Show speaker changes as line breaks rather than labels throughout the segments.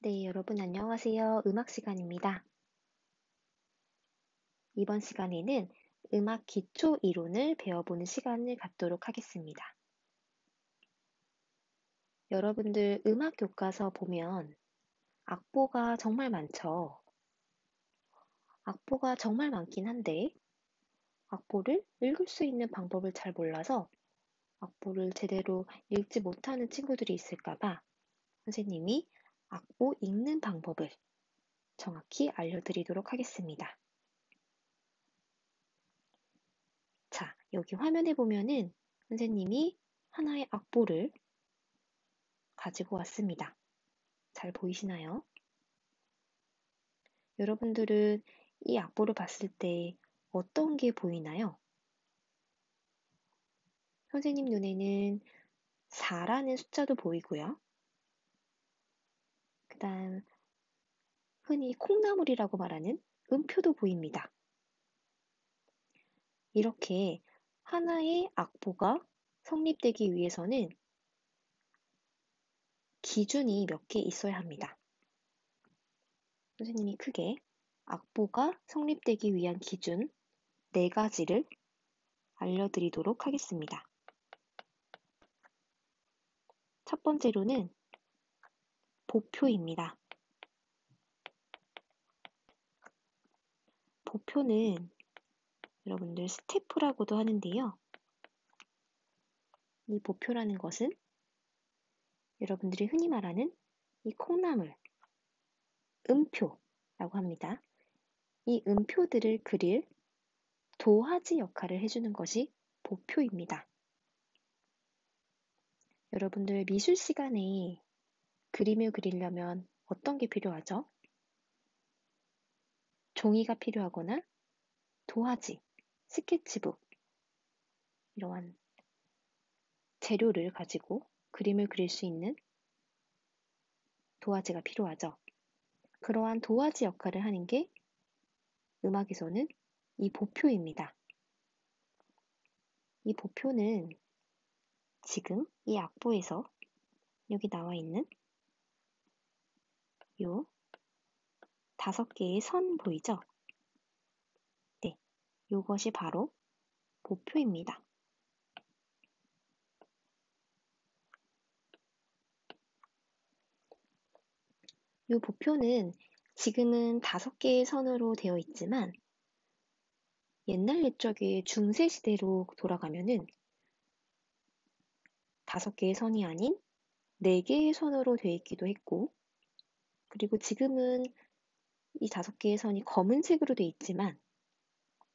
네, 여러분 안녕하세요. 음악 시간입니다. 이번 시간에는 음악 기초 이론을 배워보는 시간을 갖도록 하겠습니다. 여러분들 음악 교과서 보면 악보가 정말 많죠. 악보가 정말 많긴 한데 악보를 읽을 수 있는 방법을 잘 몰라서 악보를 제대로 읽지 못하는 친구들이 있을까 봐 선생님이 악보 읽는 방법을 정확히 알려드리도록 하겠습니다. 자, 여기 화면에 보면은 선생님이 하나의 악보를 가지고 왔습니다. 잘 보이시나요? 여러분들은 이 악보를 봤을 때 어떤 게 보이나요? 선생님 눈에는 4라는 숫자도 보이고요. 그 다음 흔히 콩나물이라고 말하는 음표도 보입니다. 이렇게 하나의 악보가 성립되기 위해서는 기준이 몇 개 있어야 합니다. 선생님이 크게 악보가 성립되기 위한 기준 4가지를 알려드리도록 하겠습니다. 첫 번째로는 보표입니다. 보표는 여러분들 스태프라고도 하는데요. 이 보표라는 것은 여러분들이 흔히 말하는 이 콩나물, 음표라고 합니다. 이 음표들을 그릴 도화지 역할을 해주는 것이 보표입니다. 여러분들 미술 시간에 그림을 그리려면 어떤 게 필요하죠? 종이가 필요하거나 도화지, 스케치북, 이러한 재료를 가지고 그림을 그릴 수 있는 도화지가 필요하죠. 그러한 도화지 역할을 하는 게 음악에서는 이 보표입니다. 이 보표는 지금 이 악보에서 여기 나와 있는 요 5개의 선 보이죠? 네, 요것이 바로 보표입니다. 요 보표는 지금은 5개의 선으로 되어 있지만 옛날 옛적에 중세 시대로 돌아가면은 5개의 선이 아닌 4개의 선으로 되어 있기도 했고, 그리고 지금은 이 5개의 선이 검은색으로 되어 있지만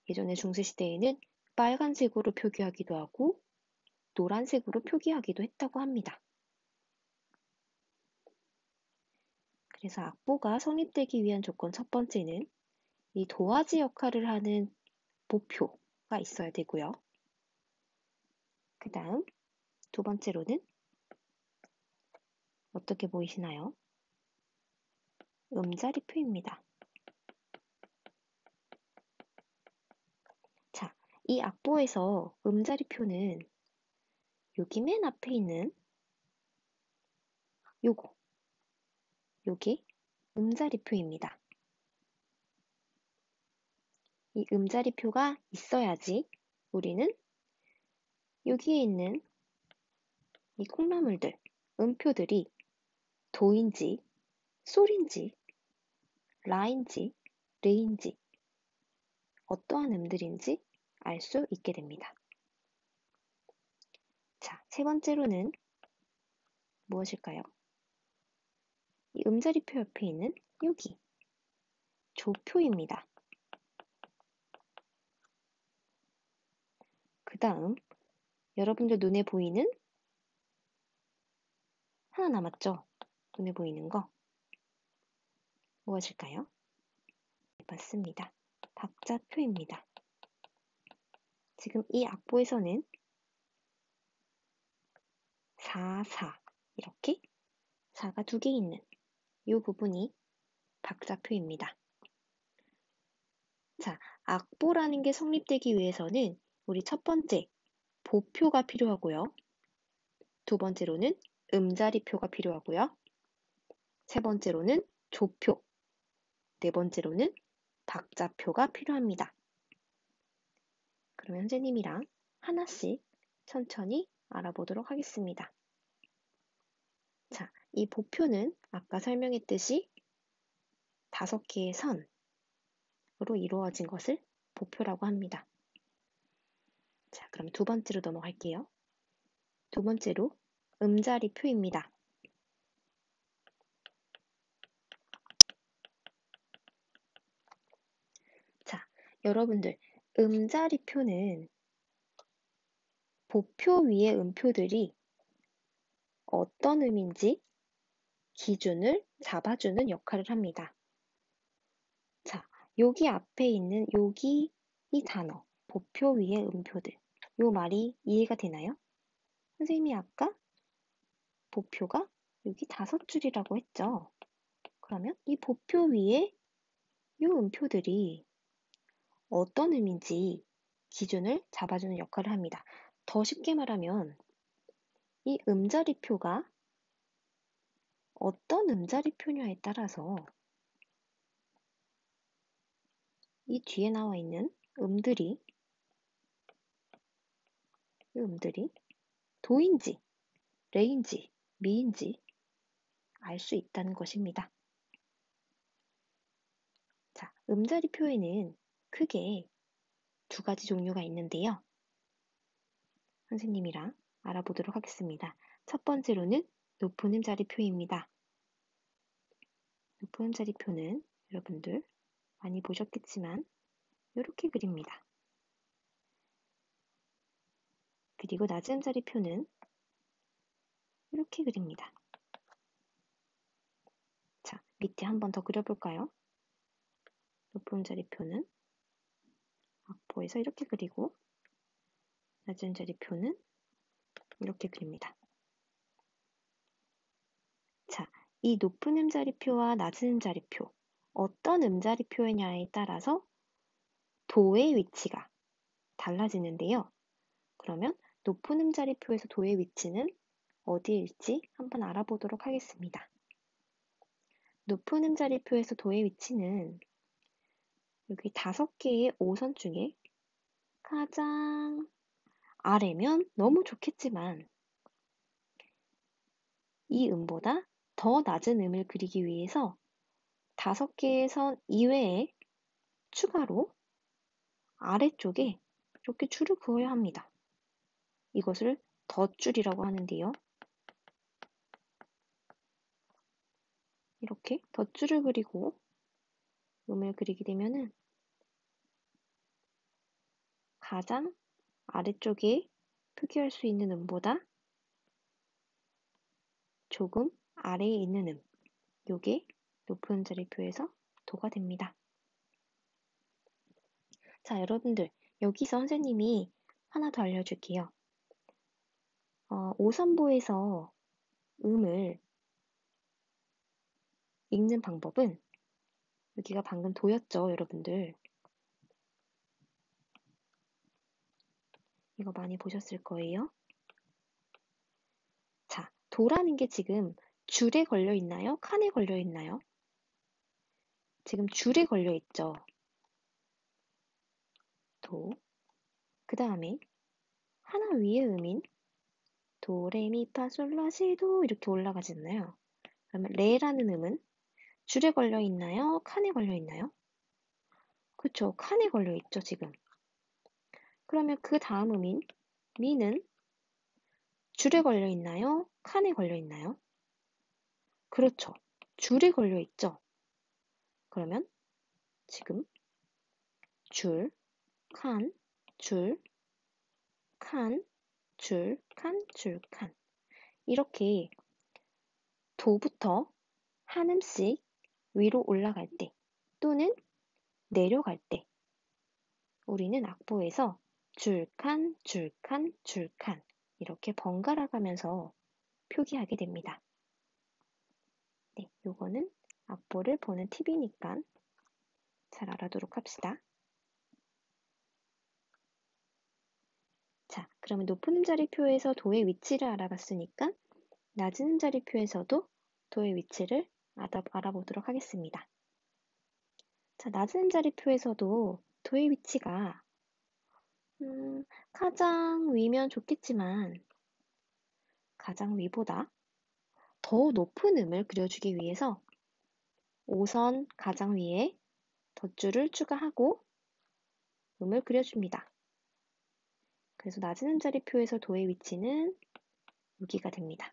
예전에 중세 시대에는 빨간색으로 표기하기도 하고 노란색으로 표기하기도 했다고 합니다. 그래서 악보가 성립되기 위한 조건 첫 번째는 이 도화지 역할을 하는 보표가 있어야 되고요. 그 다음 두 번째로는 어떻게 보이시나요? 음자리표입니다. 자, 이 악보에서 음자리표는 여기 맨 앞에 있는 요게 음자리표입니다. 이 음자리표가 있어야지 우리는 여기에 있는 이 콩나물들, 음표들이 도인지, 솔인지, 라인지, 레인지, 어떠한 음들인지 알 수 있게 됩니다. 자, 세 번째로는 무엇일까요? 이 음자리표 옆에 있는 여기, 조표입니다. 그 다음, 여러분들 눈에 보이는 하나 남았죠? 눈에 보이는 거. 무엇일까요? 맞습니다. 박자표입니다. 지금 이 악보에서는 4, 4 이렇게 4가 2개 있는 이 부분이 박자표입니다. 자, 악보라는 게 성립되기 위해서는 우리 첫 번째 보표가 필요하고요. 두 번째로는 음자리표가 필요하고요. 세 번째로는 조표, 네 번째로는 박자표가 필요합니다. 그러면 선생님이랑 하나씩 천천히 알아보도록 하겠습니다. 자, 이 보표는 아까 설명했듯이 5개의 선으로 이루어진 것을 보표라고 합니다. 자, 그럼 두 번째로 넘어갈게요. 두 번째로 음자리표입니다. 자, 여러분들 음자리표는 보표 위의 음표들이 어떤 음인지 기준을 잡아주는 역할을 합니다. 자, 여기 앞에 있는 여기 이 단어, 보표 위의 음표들. 요 말이 이해가 되나요? 선생님이 아까 보표가 여기 5줄이라고 했죠. 그러면 이 보표 위에 요 음표들이 어떤 의미인지 기준을 잡아주는 역할을 합니다. 더 쉽게 말하면 이 음자리표가 어떤 음자리표냐에 따라서 이 뒤에 나와 있는 이 음들이 도인지, 레인지, 미인지 알 수 있다는 것입니다. 자, 음자리표에는 크게 두 가지 종류가 있는데요. 선생님이랑 알아보도록 하겠습니다. 첫 번째로는 높은 음자리표입니다. 높은 음자리표는 여러분들 많이 보셨겠지만 이렇게 그립니다. 그리고 낮은 음자리표는 이렇게 그립니다. 자, 밑에 한 번 더 그려볼까요? 높은 음자리표는 악보에서 이렇게 그리고 낮은 음자리표는 이렇게 그립니다. 자, 이 높은 음자리표와 낮은 음자리표, 어떤 음자리표냐에 따라서 도의 위치가 달라지는데요. 그러면 높은 음자리표에서 도의 위치는 어디일지 한번 알아보도록 하겠습니다. 높은 음자리표에서 도의 위치는 여기 5개의 오선 중에 가장 아래면 너무 좋겠지만 이 음보다 더 낮은 음을 그리기 위해서 5개의 선 이외에 추가로 아래쪽에 이렇게 줄을 그어야 합니다. 이것을 덧줄이라고 하는데요. 이렇게 덧줄을 그리고 음을 그리게 되면은 가장 아래쪽에 표기할 수 있는 음보다 조금 아래에 있는 음, 요게 높은 음자리표에서 도가 됩니다. 자, 여러분들 여기서 선생님이 하나 더 알려줄게요. 오선보에서 음을 읽는 방법은 여기가 방금 도였죠, 여러분들. 이거 많이 보셨을 거예요. 자, 도라는 게 지금 줄에 걸려 있나요? 칸에 걸려 있나요? 지금 줄에 걸려 있죠. 도. 그 다음에 하나 위의 음인 도, 레, 미, 파, 솔, 라, 시, 도 이렇게 올라가잖아요. 그러면 레라는 음은 줄에 걸려 있나요? 칸에 걸려 있나요? 그쵸, 칸에 걸려 있죠, 지금. 그러면 그 다음 음인 미는 줄에 걸려 있나요? 칸에 걸려 있나요? 그렇죠. 줄에 걸려 있죠. 그러면 지금 줄, 칸, 줄, 칸, 줄, 칸, 줄, 칸. 이렇게 도부터 한 음씩 위로 올라갈 때 또는 내려갈 때 우리는 악보에서 줄칸, 줄칸, 줄칸 이렇게 번갈아 가면서 표기하게 됩니다. 네, 요거는 악보를 보는 팁이니까 잘 알아두도록 합시다. 자, 그러면 높은 음자리표에서 도의 위치를 알아봤으니까 낮은 음자리표에서도 도의 위치를 알아보도록 하겠습니다. 자, 낮은 음자리표에서도 도의 위치가 가장 위면 좋겠지만 가장 위보다 더 높은 음을 그려주기 위해서 우선 가장 위에 덧줄을 추가하고 음을 그려줍니다. 그래서 낮은 음자리표에서 도의 위치는 여기가 됩니다.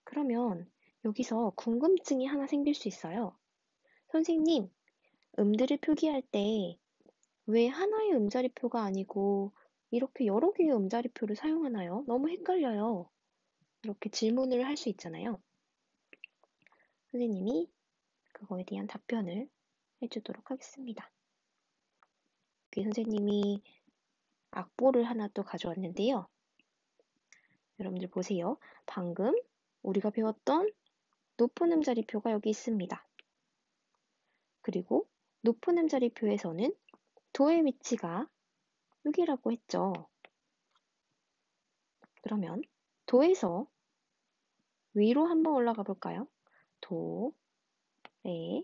그러면 여기서 궁금증이 하나 생길 수 있어요. 선생님, 음들을 표기할 때 왜 하나의 음자리표가 아니고 이렇게 여러 개의 음자리표를 사용하나요? 너무 헷갈려요. 이렇게 질문을 할 수 있잖아요. 선생님이 그거에 대한 답변을 해주도록 하겠습니다. 선생님이 악보를 하나 또 가져왔는데요. 여러분들 보세요. 방금 우리가 배웠던 높은 음자리표가 여기 있습니다. 그리고 높은 음자리표에서는 도의 위치가 여기라고 했죠. 그러면 도에서 위로 한번 올라가 볼까요? 도, 레,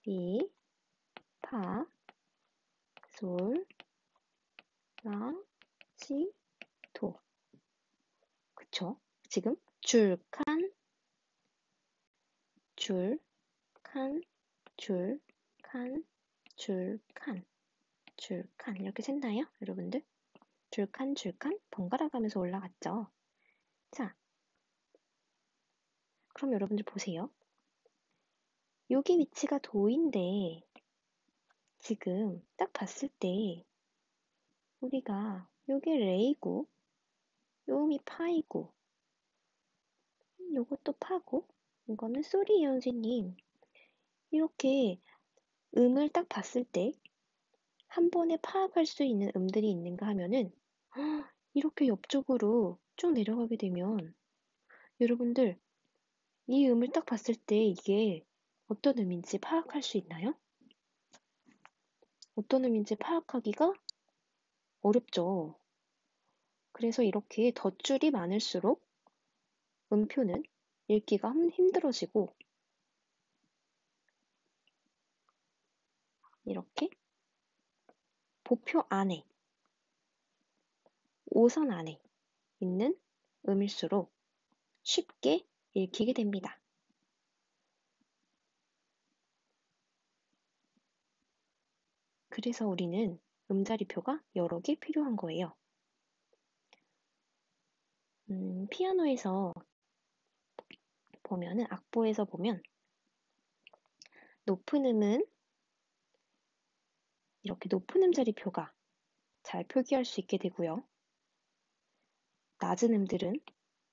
미, 파, 솔, 라, 시, 도. 그쵸? 지금 줄, 칸, 줄, 칸, 줄, 칸, 줄, 칸, 줄, 칸 이렇게 셌나요? 여러분들? 줄, 칸, 번갈아 가면서 올라갔죠? 자, 그럼 여러분들 보세요. 여기 위치가 도인데 지금 딱 봤을 때 우리가 여기 레이고 요음이 파이고 요것도 파고 이거는 솔이에요 선생님. 이렇게 음을 딱 봤을 때 한 번에 파악할 수 있는 음들이 있는가 하면은 이렇게 옆쪽으로 쭉 내려가게 되면 여러분들 이 음을 딱 봤을 때 이게 어떤 음인지 파악할 수 있나요? 어떤 음인지 파악하기가 어렵죠. 그래서 이렇게 덧줄이 많을수록 음표는 읽기가 힘들어지고 이렇게 보표 안에, 오선 안에 있는 음일수록 쉽게 읽히게 됩니다. 그래서 우리는 음자리표가 여러 개 필요한 거예요. 피아노에서 보면은 악보에서 보면 높은 음은 이렇게 높은 음자리표가 잘 표기할 수 있게 되고요. 낮은 음들은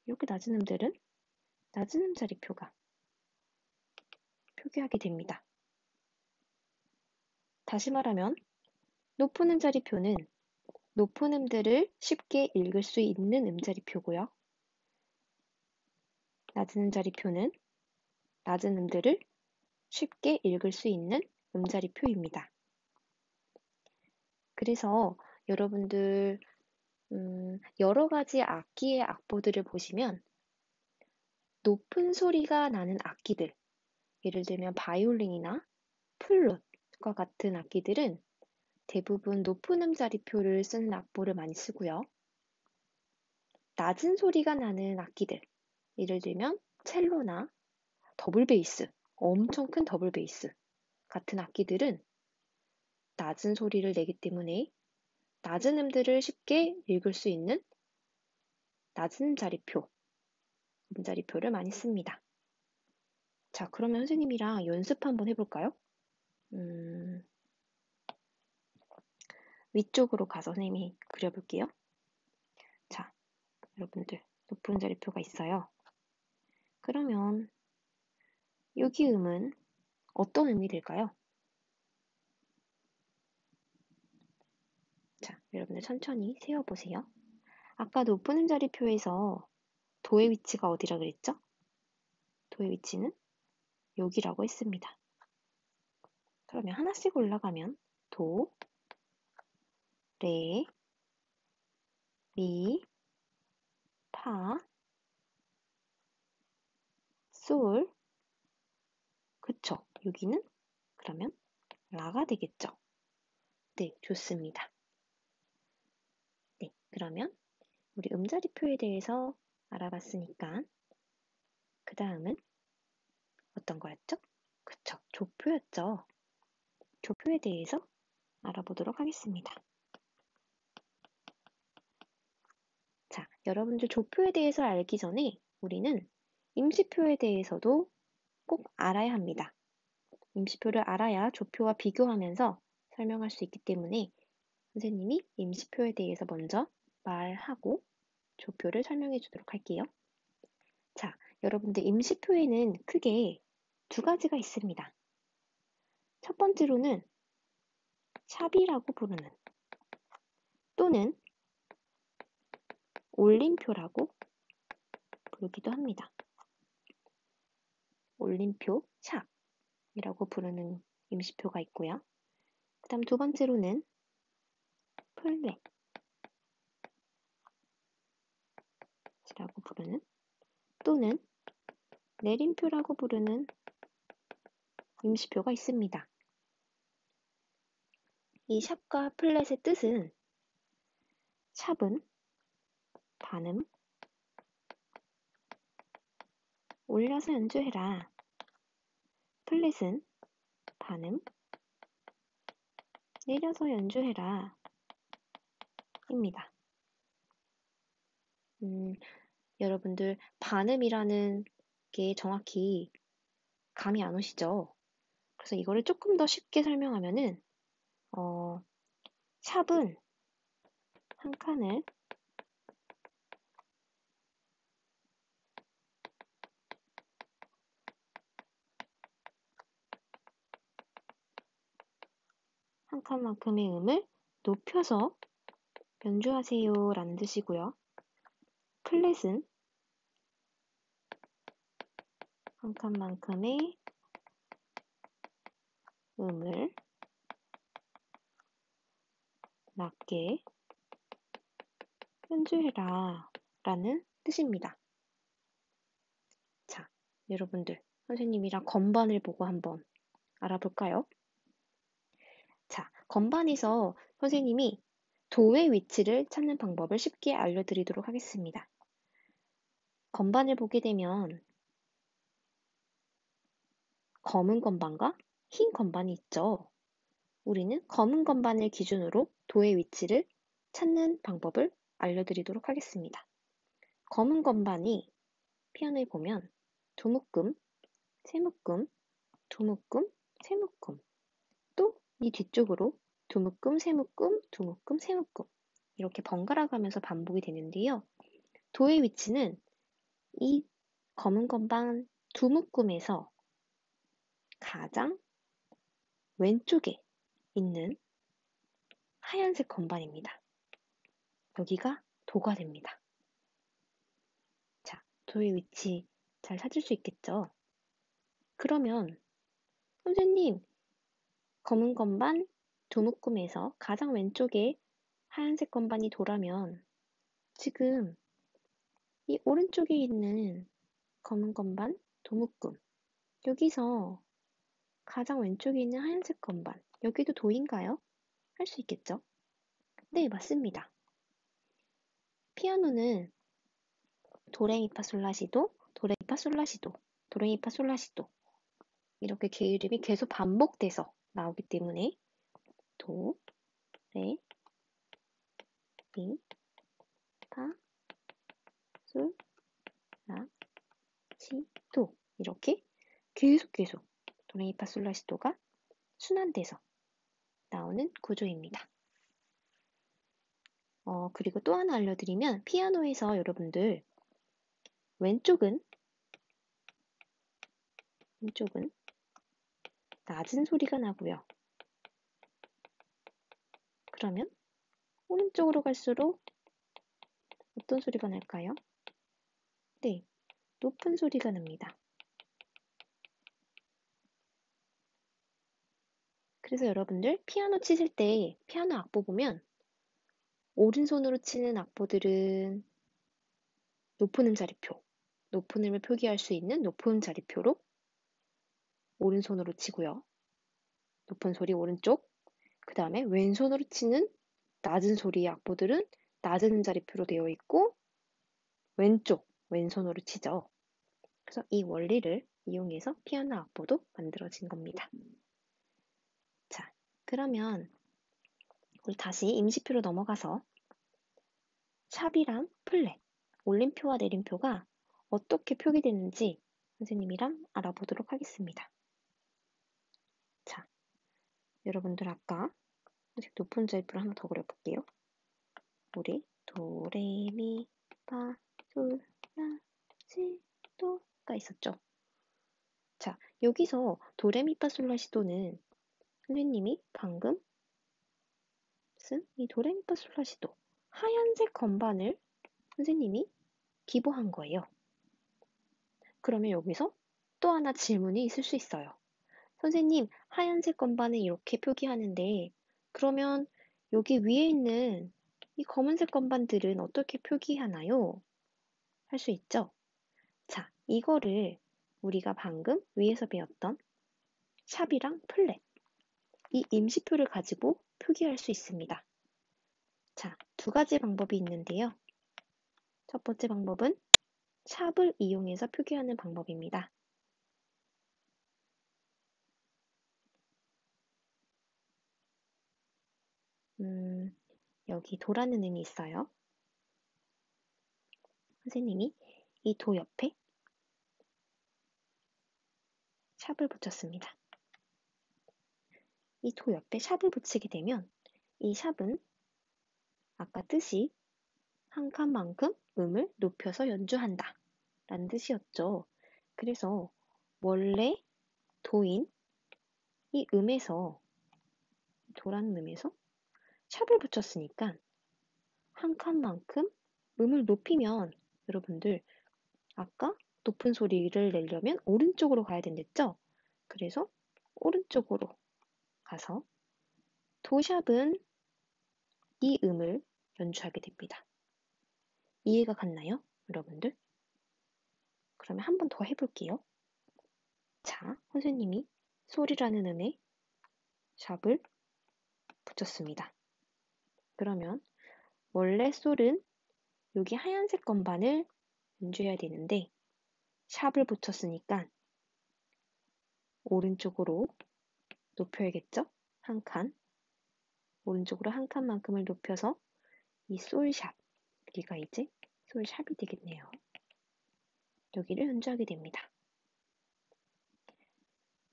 이렇게 낮은 음들은 낮은 음자리표가 표기하게 됩니다. 다시 말하면 높은 음자리표는 높은 음들을 쉽게 읽을 수 있는 음자리표고요. 낮은 음자리표는 낮은 음들을 쉽게 읽을 수 있는 음자리표입니다. 그래서 여러분들 여러 가지 악기의 악보들을 보시면 높은 소리가 나는 악기들, 예를 들면 바이올린이나 플룻과 같은 악기들은 대부분 높은 음자리표를 쓰는 악보를 많이 쓰고요. 낮은 소리가 나는 악기들, 예를 들면 첼로나 더블 베이스, 엄청 큰 더블 베이스 같은 악기들은 낮은 소리를 내기 때문에 낮은 음들을 쉽게 읽을 수 있는 낮은 자리표, 음자리표를 많이 씁니다. 자, 그러면 선생님이랑 연습 한번 해볼까요? 위쪽으로 가서 선생님이 그려볼게요. 자, 여러분들 높은 자리표가 있어요. 그러면 여기 음은 어떤 음이 될까요? 자, 여러분들 천천히 세어보세요. 아까 높은 음자리표에서 도의 위치가 어디라 그랬죠? 도의 위치는 여기라고 했습니다. 그러면 하나씩 올라가면 도, 레, 미, 파, 솔, 그쵸? 여기는 그러면 라가 되겠죠? 네, 좋습니다. 네, 그러면 우리 음자리표에 대해서 알아봤으니까 그 다음은 어떤 거였죠? 그쵸, 조표였죠. 조표에 대해서 알아보도록 하겠습니다. 자, 여러분들 조표에 대해서 알기 전에 우리는 임시표에 대해서도 꼭 알아야 합니다. 임시표를 알아야 조표와 비교하면서 설명할 수 있기 때문에 선생님이 임시표에 대해서 먼저 말하고 조표를 설명해 주도록 할게요. 자, 여러분들 임시표에는 크게 두 가지가 있습니다. 첫 번째로는 샵이라고 부르는 또는 올림표라고 부르기도 합니다. 올림표, 샵이라고 부르는 임시표가 있고요. 그 다음 두 번째로는 플랫이라고 부르는 또는 내림표라고 부르는 임시표가 있습니다. 이 샵과 플랫의 뜻은 샵은 반음, 올려서 연주해라. 플랫은 반음, 내려서 연주해라. 입니다. 여러분들 반음이라는 게 정확히 감이 안 오시죠? 그래서 이거를 조금 더 쉽게 설명하면은 샵은 한 칸을 한 칸만큼의 음을 높여서 연주하세요 라는 뜻이고요. 플랫은 한 칸만큼의 음을 낮게 연주해라 라는 뜻입니다. 자, 여러분들 선생님이랑 건반을 보고 한번 알아볼까요? 자, 건반에서 선생님이 도의 위치를 찾는 방법을 쉽게 알려드리도록 하겠습니다. 건반을 보게 되면 검은 건반과 흰 건반이 있죠. 우리는 검은 건반을 기준으로 도의 위치를 찾는 방법을 알려드리도록 하겠습니다. 검은 건반이 피아노에 보면 두묶음, 세묶음, 두묶음, 세묶음 또 이 뒤쪽으로 두묶음, 세묶음, 두묶음, 세묶음 이렇게 번갈아 가면서 반복이 되는데요. 도의 위치는 이 검은 건반 두묶음에서 가장 왼쪽에 있는 하얀색 건반입니다. 여기가 도가 됩니다. 자, 도의 위치 잘 찾을 수 있겠죠? 그러면 선생님, 검은 건반 두묶음에서 가장 왼쪽에 하얀색 건반이 도라면 지금 이 오른쪽에 있는 검은 건반 도묶음 여기서 가장 왼쪽에 있는 하얀색 건반 여기도 도인가요? 할 수 있겠죠? 네, 맞습니다. 피아노는 도레미파솔라시도, 도레미파솔라시도, 도레미파솔라시도 이렇게 개 이름이 계속 반복돼서 나오기 때문에 도, 레, 미, 파, 솔, 라, 시, 도 이렇게 계속 도레미파솔라시도가 순환돼서 나오는 구조입니다. 그리고 또 하나 알려드리면 피아노에서 여러분들 왼쪽은 낮은 소리가 나고요. 그러면 오른쪽으로 갈수록 어떤 소리가 날까요? 네, 높은 소리가 납니다. 그래서 여러분들 피아노 치실 때 피아노 악보 보면 오른손으로 치는 악보들은 높은 음자리표, 높은 음을 표기할 수 있는 높은 음자리표로 오른손으로 치고요. 높은 소리 오른쪽, 그 다음에 왼손으로 치는 낮은 소리의 악보들은 낮은 음자리표로 되어 있고 왼손으로 치죠. 그래서 이 원리를 이용해서 피아노 악보도 만들어진 겁니다. 자, 그러면 우리 다시 임시표로 넘어가서 샵이랑 플랫, 올림표와 내림표가 어떻게 표기되는지 선생님이랑 알아보도록 하겠습니다. 자, 여러분들 아까 높은 자리표를 하나 더 그려볼게요. 우리 도, 레, 미, 파, 솔, 라, 시, 도가 있었죠. 자, 여기서 도레미파솔라시도는 선생님이 방금 쓴 이 도레미파솔라시도 하얀색 건반을 선생님이 기보한 거예요. 그러면 여기서 또 하나 질문이 있을 수 있어요. 선생님, 하얀색 건반을 이렇게 표기하는데 그러면 여기 위에 있는 이 검은색 건반들은 어떻게 표기하나요? 할 수 있죠? 자, 이거를 우리가 방금 위에서 배웠던 샵이랑 플랫, 이 임시표를 가지고 표기할 수 있습니다. 자, 두 가지 방법이 있는데요. 첫 번째 방법은 샵을 이용해서 표기하는 방법입니다. 여기 도라는 음이 있어요. 선생님이 이 도 옆에 샵을 붙였습니다. 이 도 옆에 샵을 붙이게 되면 이 샵은 아까 뜻이 한 칸만큼 음을 높여서 연주한다 라는 뜻이었죠. 그래서 원래 도인 이 음에서 도라는 음에서 샵을 붙였으니까 한 칸만큼 음을 높이면 여러분들 아까 높은 소리를 내려면 오른쪽으로 가야 된댔죠? 그래서 오른쪽으로 가서 도샵은 이 음을 연주하게 됩니다. 이해가 갔나요? 여러분들? 그러면 한 번 더 해볼게요. 자, 선생님이 소리라는 음에 샵을 붙였습니다. 그러면 원래 솔은 여기 하얀색 건반을 연주해야 되는데 샵을 붙였으니까 오른쪽으로 높여야겠죠? 한 칸. 오른쪽으로 한 칸만큼을 높여서 이 솔샵, 여기가 이제 솔샵이 되겠네요. 여기를 연주하게 됩니다.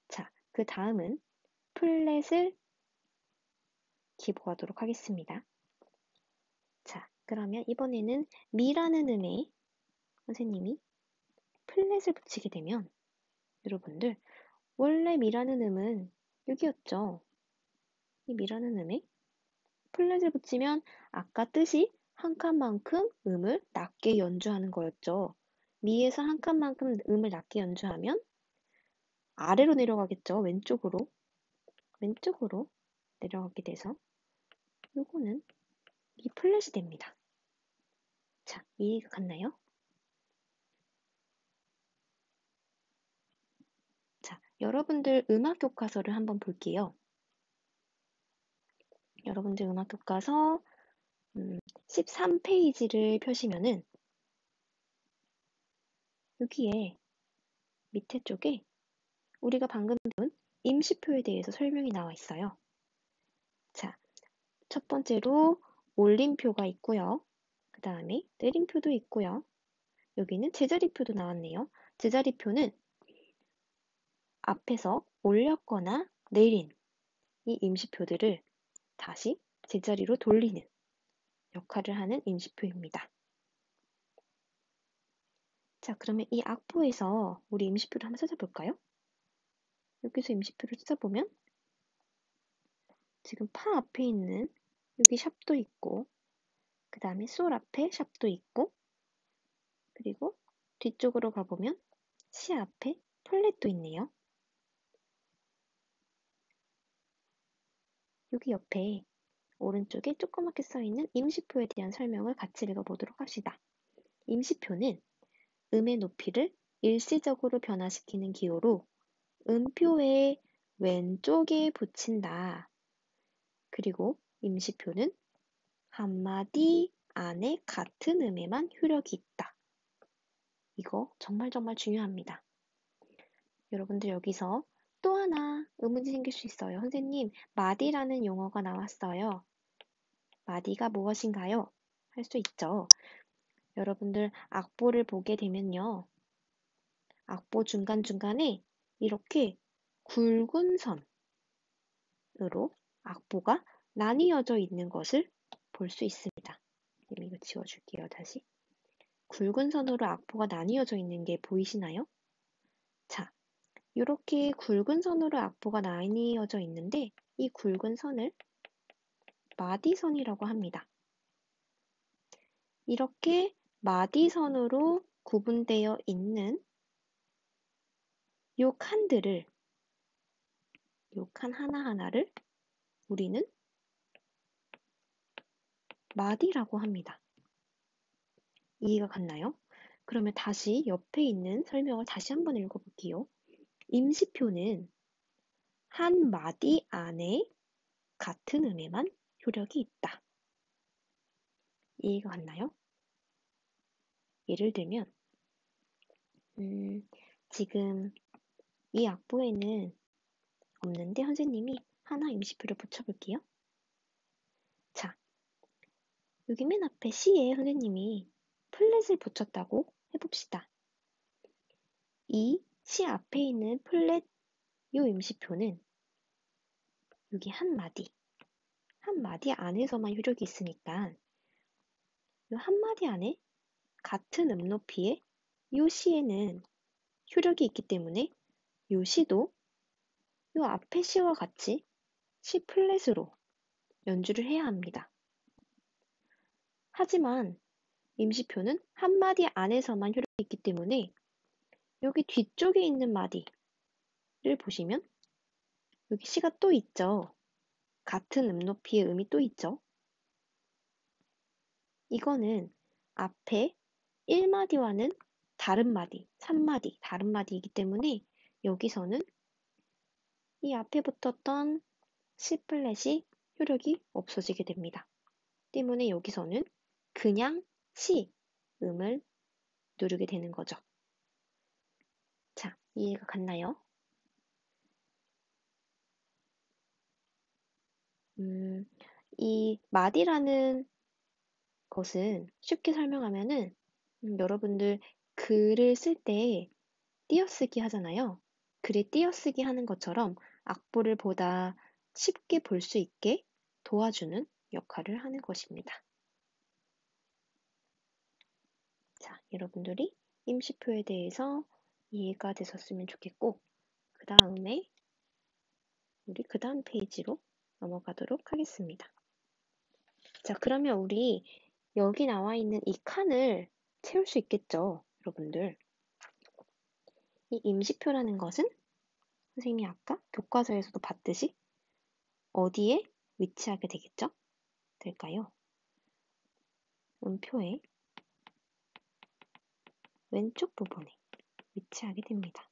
자, 그 다음은 플랫을 기보하도록 하겠습니다. 자, 그러면 이번에는 미라는 음에 선생님이 플랫을 붙이게 되면 여러분들 원래 미라는 음은 여기였죠. 이 미라는 음에 플랫을 붙이면 아까 뜻이 한 칸만큼 음을 낮게 연주하는 거였죠. 미에서 한 칸만큼 음을 낮게 연주하면 아래로 내려가겠죠. 왼쪽으로 내려가게 돼서 요거는 이 플랫이 됩니다. 자, 이해가 갔나요? 자, 여러분들 음악 교과서를 한번 볼게요. 여러분들 음악 교과서 13페이지를 펴시면은 여기에 밑에 쪽에 우리가 방금 배운 임시표에 대해서 설명이 나와 있어요. 자, 첫 번째로 올림표가 있고요. 그 다음에 내림표도 있고요. 여기는 제자리표도 나왔네요. 제자리표는 앞에서 올렸거나 내린 이 임시표들을 다시 제자리로 돌리는 역할을 하는 임시표입니다. 자, 그러면 이 악보에서 우리 임시표를 한번 찾아볼까요? 여기서 임시표를 찾아보면 지금 파 앞에 있는 여기 샵도 있고 그 다음에 솔 앞에 샵도 있고 그리고 뒤쪽으로 가보면 시 앞에 플랫도 있네요. 여기 옆에 오른쪽에 조그맣게 써있는 임시표에 대한 설명을 같이 읽어보도록 합시다. 임시표는 음의 높이를 일시적으로 변화시키는 기호로 음표의 왼쪽에 붙인다. 그리고 임시표는 한마디 안에 같은 음에만 효력이 있다. 이거 정말 중요합니다. 여러분들 여기서 또 하나 의문이 생길 수 있어요. 선생님, 마디라는 용어가 나왔어요. 마디가 무엇인가요? 할 수 있죠. 여러분들 악보를 보게 되면요. 악보 중간중간에 이렇게 굵은 선으로 악보가 나뉘어져 있는 것을 볼 수 있습니다. 이거 지워줄게요, 다시. 굵은 선으로 악보가 나뉘어져 있는 게 보이시나요? 자, 이렇게 굵은 선으로 악보가 나뉘어져 있는데 이 굵은 선을 마디선이라고 합니다. 이렇게 마디선으로 구분되어 있는 요 칸들을, 요 칸 하나하나를 우리는 마디라고 합니다. 이해가 갔나요? 그러면 다시 옆에 있는 설명을 다시 한번 읽어볼게요. 임시표는 한 마디 안에 같은 음에만 효력이 있다. 이해가 갔나요? 예를 들면 지금 이 악보에는 없는데 선생님이 하나 임시표를 붙여볼게요. 자, 여기 맨 앞에 C에 선생님이 플랫을 붙였다고 해봅시다. 이 C 앞에 있는 플랫 요 임시표는 여기 한 마디 안에서만 효력이 있으니까 요 한 마디 안에 같은 음높이의 요 C에는 효력이 있기 때문에 요 C도 요 앞에 C와 같이 C 플랫으로 연주를 해야 합니다. 하지만 임시표는 한 마디 안에서만 효력이 있기 때문에 여기 뒤쪽에 있는 마디를 보시면 여기 C가 또 있죠. 같은 음높이의 음이 또 있죠. 이거는 앞에 1마디와는 다른 마디, 3마디, 다른 마디이기 때문에 여기서는 이 앞에 붙었던 C 플랫이 효력이 없어지게 됩니다. 때문에 여기서는 그냥 C 음을 누르게 되는 거죠. 자, 이해가 갔나요? 이 마디라는 것은 쉽게 설명하면은 여러분들 글을 쓸 때 띄어쓰기 하잖아요. 글에 띄어쓰기 하는 것처럼 악보를 보다 쉽게 볼 수 있게 도와주는 역할을 하는 것입니다. 자, 여러분들이 임시표에 대해서 이해가 되셨으면 좋겠고, 그 다음에 우리 그 다음 페이지로 넘어가도록 하겠습니다. 자, 그러면 우리 여기 나와 있는 이 칸을 채울 수 있겠죠, 여러분들. 이 임시표라는 것은 선생님이 아까 교과서에서도 봤듯이 어디에 위치하게 되겠죠? 될까요? 음표의 왼쪽 부분에 위치하게 됩니다.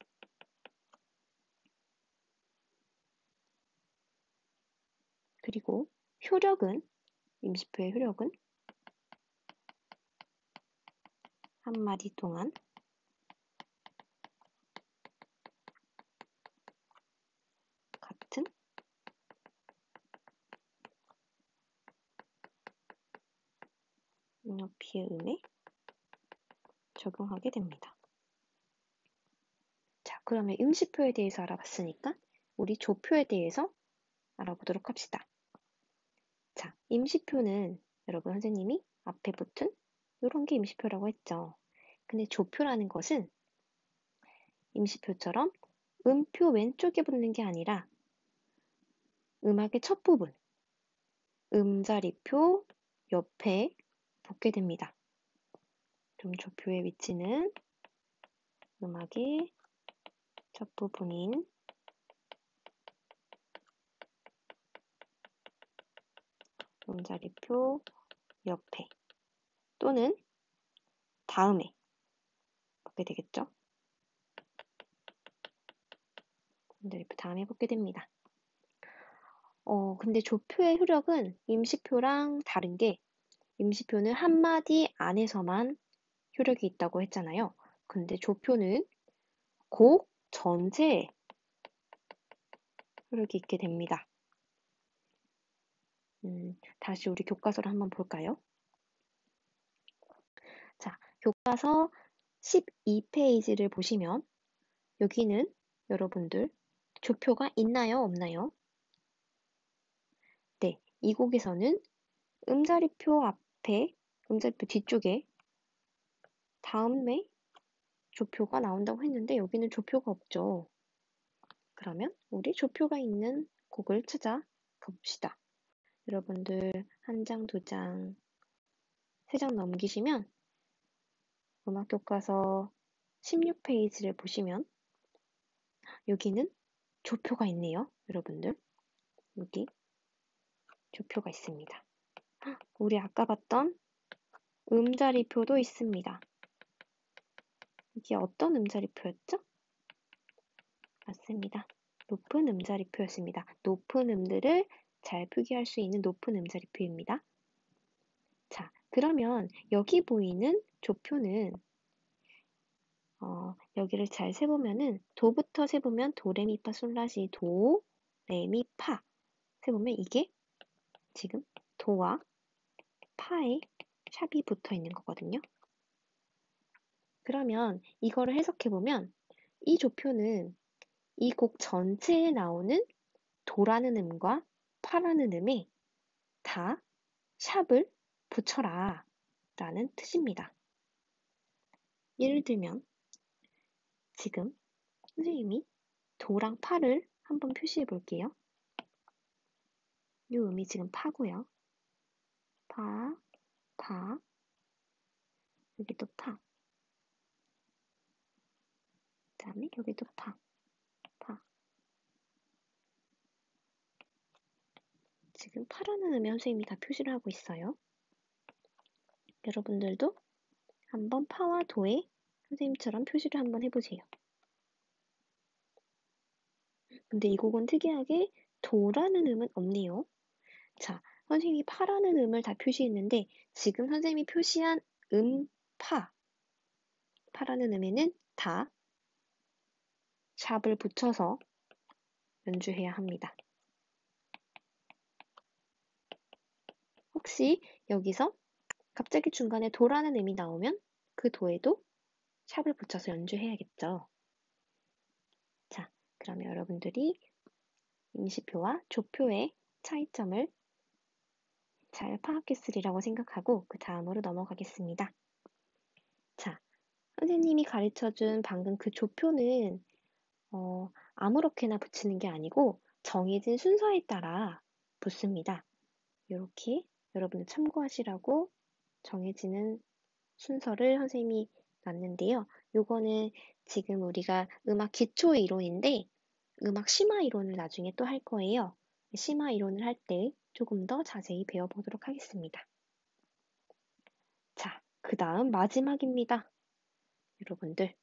그리고 효력은, 임시표의 효력은 한 마디 동안 같은 높이의 음에 적용하게 됩니다. 자, 그러면 임시표에 대해서 알아봤으니까 우리 조표에 대해서 알아보도록 합시다. 자, 임시표는 여러분 선생님이 앞에 붙은 이런 게 임시표라고 했죠. 근데 조표라는 것은 임시표처럼 음표 왼쪽에 붙는 게 아니라 음악의 첫 부분, 음자리표 옆에 붙게 됩니다. 그럼 조표의 위치는 음악의 첫 부분인 음자리표 옆에 또는 다음에 뽑게 되겠죠? 음자리표 다음에 뽑게 됩니다. 근데 조표의 효력은 임시표랑 다른 게 임시표는 한 마디 안에서만 효력이 있다고 했잖아요. 근데 조표는 곡 전체에 효력이 있게 됩니다. 다시 우리 교과서를 한번 볼까요? 자, 교과서 12페이지를 보시면 여기는 여러분들 조표가 있나요? 없나요? 네, 이 곡에서는 음자리표 앞에, 음자리표 뒤쪽에 다음에 조표가 나온다고 했는데 여기는 조표가 없죠. 그러면 우리 조표가 있는 곡을 찾아 봅시다. 여러분들 한 장, 두 장, 세 장 넘기시면 음악교과서 16페이지를 보시면 여기는 조표가 있네요. 여러분들 여기 조표가 있습니다. 우리 아까 봤던 음자리표도 있습니다. 이게 어떤 음자리표였죠? 맞습니다. 높은 음자리표였습니다. 높은 음들을 잘 표기할 수 있는 높은 음자리표입니다. 자, 그러면 여기 보이는 조표는 여기를 잘 세보면은 도부터 세보면 도레미파솔라시 도, 레미파 세보면 이게 지금 도와 파에 샵이 붙어 있는 거거든요. 그러면 이거를 해석해보면 이 조표는 이 곡 전체에 나오는 도라는 음과 파라는 음에 다 샵을 붙여라 라는 뜻입니다. 예를 들면 지금 선생님이 도랑 파를 한번 표시해 볼게요. 이 음이 지금 파고요. 파, 파, 여기도 파. 그 다음에 여기도 파, 파. 지금 파라는 음에 선생님이 다 표시를 하고 있어요. 여러분들도 한번 파와 도에 선생님처럼 표시를 한번 해보세요. 근데 이 곡은 특이하게 도라는 음은 없네요. 자, 선생님이 파라는 음을 다 표시했는데 지금 선생님이 표시한 파, 파라는 음에는 다 샵을 붙여서 연주해야 합니다. 혹시 여기서 갑자기 중간에 도라는 음이 나오면 그 도에도 샵을 붙여서 연주해야겠죠. 자, 그러면 여러분들이 임시표와 조표의 차이점을 잘 파악했으리라고 생각하고 그 다음으로 넘어가겠습니다. 자, 선생님이 가르쳐준 방금 그 조표는 아무렇게나 붙이는 게 아니고 정해진 순서에 따라 붙습니다. 이렇게 여러분들 참고하시라고 정해지는 순서를 선생님이 놨는데요. 요거는 지금 우리가 음악 기초 이론인데 음악 심화 이론을 나중에 또 할 거예요. 심화 이론을 할 때 조금 더 자세히 배워보도록 하겠습니다. 자, 그 다음 마지막입니다. 여러분들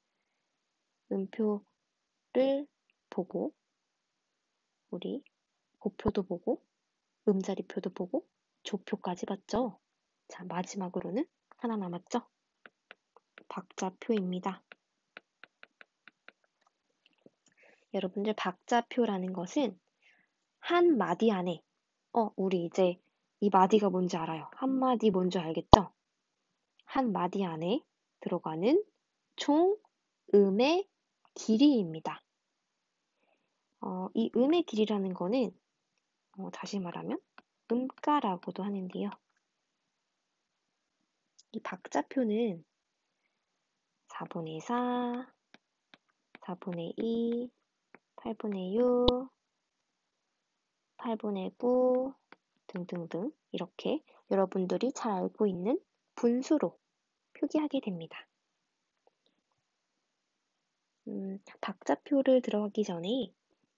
음표를 보고 우리 고표도 보고 음자리표도 보고 조표까지 봤죠? 자, 마지막으로는 하나 남았죠? 박자표입니다. 여러분들 박자표라는 것은 한 마디 안에 우리 이제 이 마디가 뭔지 알아요. 한 마디 뭔지 알겠죠? 한 마디 안에 들어가는 총 음의 길이입니다. 이 음의 길이라는 거는 다시 말하면 음가라고도 하는데요. 이 박자표는 4분의 4, 4분의 2, 8분의 6, 8분의 9 등등등 이렇게 여러분들이 잘 알고 있는 분수로 표기하게 됩니다. 박자표를 들어가기 전에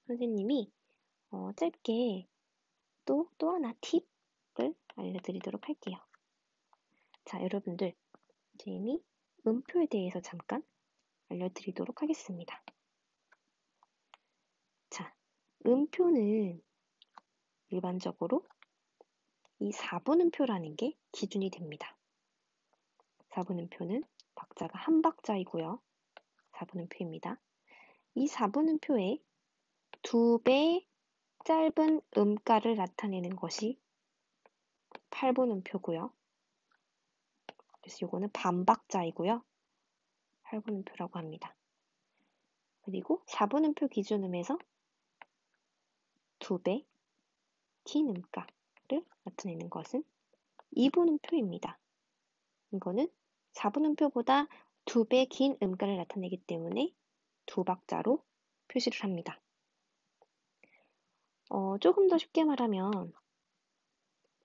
선생님이 짧게 또 하나 팁을 알려드리도록 할게요. 자, 여러분들 선생님이 음표에 대해서 잠깐 알려드리도록 하겠습니다. 자, 음표는 일반적으로 이 4분음표라는 게 기준이 됩니다. 4분음표는 박자가 한 박자이고요. 4분음표입니다. 이 4분음표에 2배 짧은 음가를 나타내는 것이 8분음표고요. 그래서 이거는 반박자이고요. 8분음표라고 합니다. 그리고 4분음표 기준음에서 2배 긴 음가를 나타내는 것은 2분음표입니다. 이거는 4분음표보다 2배 긴 음가를 나타내기 때문에 2박자로 표시를 합니다. 조금 더 쉽게 말하면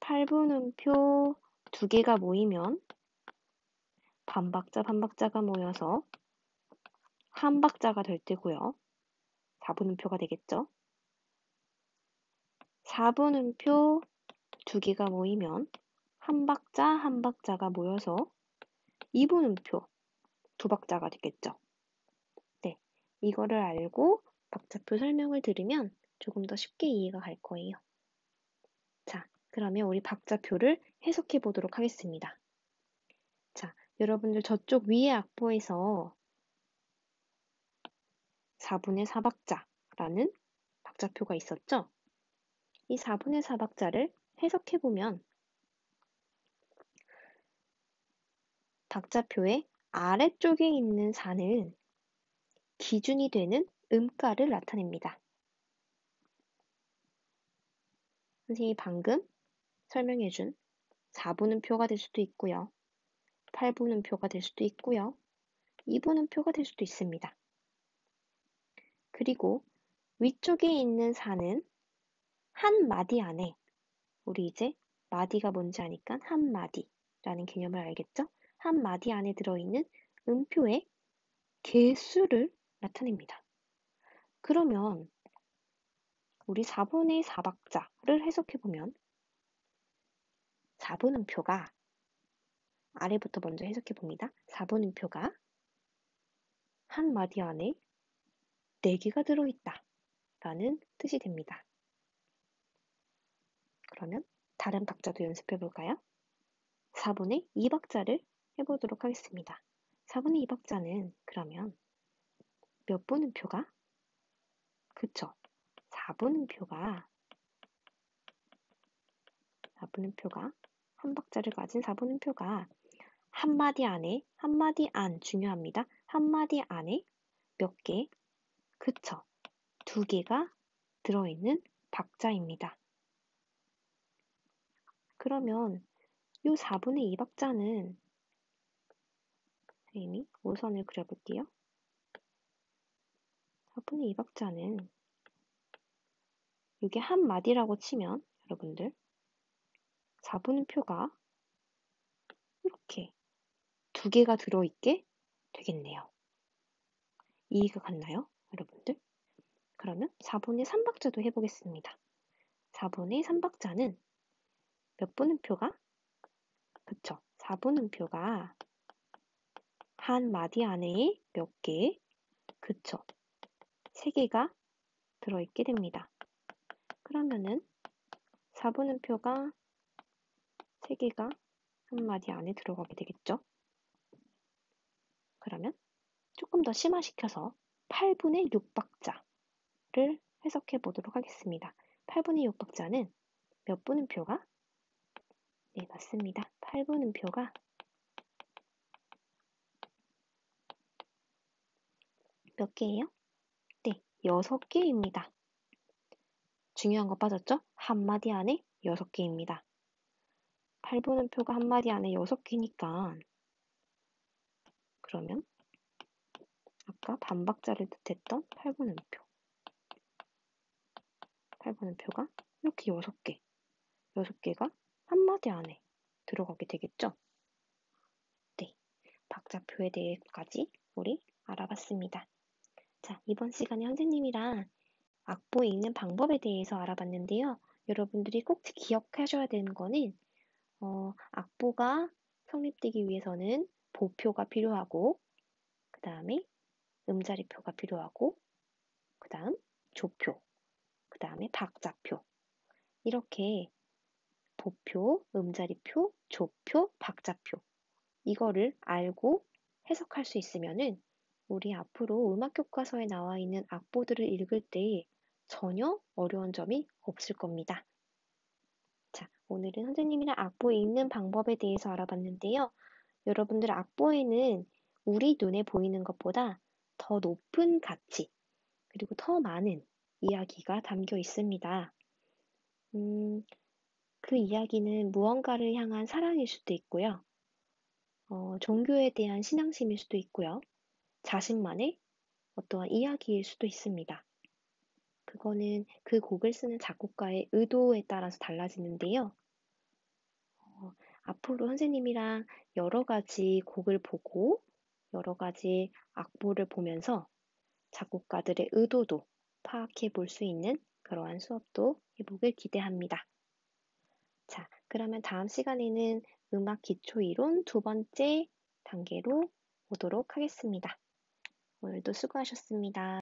8분음표 2개가 모이면 반박자, 반박자가 모여서 한 박자가 될 때고요. 4분음표가 되겠죠. 4분음표 2개가 모이면 한 박자, 한 박자가 모여서 2분음표 2박자가 되겠죠. 네, 이거를 알고 박자표 설명을 들으면 조금 더 쉽게 이해가 갈 거예요. 자, 그러면 우리 박자표를 해석해 보도록 하겠습니다. 자, 여러분들 저쪽 위에 악보에서 4분의 4박자라는 박자표가 있었죠? 이 4분의 4박자를 해석해 보면 박자표의 아래쪽에 있는 4는 기준이 되는 음가를 나타냅니다. 선생님이 방금 설명해준 4분음표가 될 수도 있고요. 8분음표가 될 수도 있고요. 2분음표가 될 수도 있습니다. 그리고 위쪽에 있는 4는 한 마디 안에, 우리 이제 마디가 뭔지 아니까 한 마디라는 개념을 알겠죠? 한 마디 안에 들어있는 음표의 개수를 나타냅니다. 그러면 우리 4분의 4박자를 해석해보면 4분음표가 아래부터 먼저 해석해봅니다. 4분음표가 한 마디 안에 4개가 들어있다 라는 뜻이 됩니다. 그러면 다른 박자도 연습해볼까요? 4분의 2박자를 해보도록 하겠습니다. 4분의 2박자는 그러면 몇 분음표가? 그쵸. 4분음표가 한 박자를 가진 4분음표가 한 마디 안에, 한 마디 안 중요합니다. 한 마디 안에 몇 개? 그쵸. 2개가 들어있는 박자입니다. 그러면 이 4분의 2박자는 선생님이 오선을 그려볼게요. 4분의 2박자는 이게 한 마디라고 치면 여러분들 4분음표가 이렇게 2개가 들어있게 되겠네요. 이해가 갔나요? 여러분들? 그러면 4분의 3박자도 해보겠습니다. 4분의 3박자는 몇 분음표가? 그쵸. 4분음표가 한 마디 안에 몇 개? 그쵸. 3개가 들어있게 됩니다. 그러면은 4분음표가 3개가 한 마디 안에 들어가게 되겠죠. 그러면 조금 더 심화시켜서 8분의 6박자를 해석해 보도록 하겠습니다. 8분의 6박자는 몇 분음표가? 네, 맞습니다. 8분음표가 몇 개예요? 네, 6개입니다. 중요한 거 빠졌죠? 한 마디 안에 6개입니다. 8분음표가 한 마디 안에 6개니까 그러면 아까 반박자를 뜻했던 8분음표가 이렇게 6개, 6개가 한 마디 안에 들어가게 되겠죠? 네, 박자표에 대해까지 우리 알아봤습니다. 자, 이번 시간에 선생님이랑 악보 읽는 방법에 대해서 알아봤는데요. 여러분들이 꼭 기억하셔야 되는 거는 악보가 성립되기 위해서는 보표가 필요하고, 그 다음에 음자리표가 필요하고, 그 다음 조표, 그 다음에 박자표. 이렇게 보표, 음자리표, 조표, 박자표. 이거를 알고 해석할 수 있으면은 우리 앞으로 음악 교과서에 나와 있는 악보들을 읽을 때 전혀 어려운 점이 없을 겁니다. 자, 오늘은 선생님이랑 악보 읽는 방법에 대해서 알아봤는데요. 여러분들 악보에는 우리 눈에 보이는 것보다 더 높은 가치, 그리고 더 많은 이야기가 담겨 있습니다. 그 이야기는 무언가를 향한 사랑일 수도 있고요. 종교에 대한 신앙심일 수도 있고요. 자신만의 어떠한 이야기일 수도 있습니다. 그거는 그 곡을 쓰는 작곡가의 의도에 따라서 달라지는데요. 앞으로 선생님이랑 여러 가지 곡을 보고 여러 가지 악보를 보면서 작곡가들의 의도도 파악해 볼 수 있는 그러한 수업도 해보길 기대합니다. 자, 그러면 다음 시간에는 음악 기초 이론 두 번째 단계로 오도록 하겠습니다. 오늘도 수고하셨습니다.